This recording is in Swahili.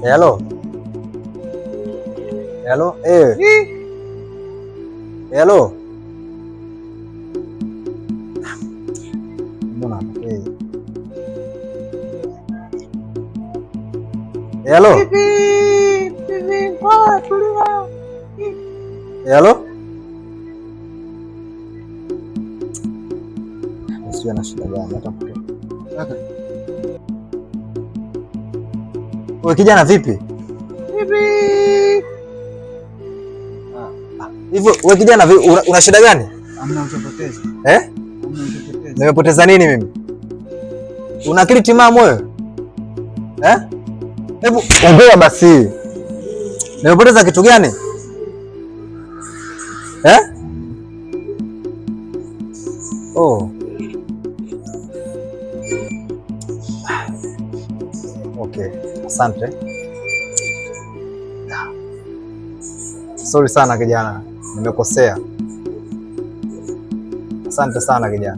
Hello. Hello. Hello. Mbona Hello. Hello. Sio na shida gani hata mtu. Wewe kijana vipi? Hivyo wewe kijana una shida gani? Hamna utapoteza. Nimepoteza nini mimi? Una akili timamu wewe? Hebu ongea basi. Nimepoteza kitu gani? Oh. Okay. Asante. Sorry sana kijana. Nimekosea. Asante sana kijana.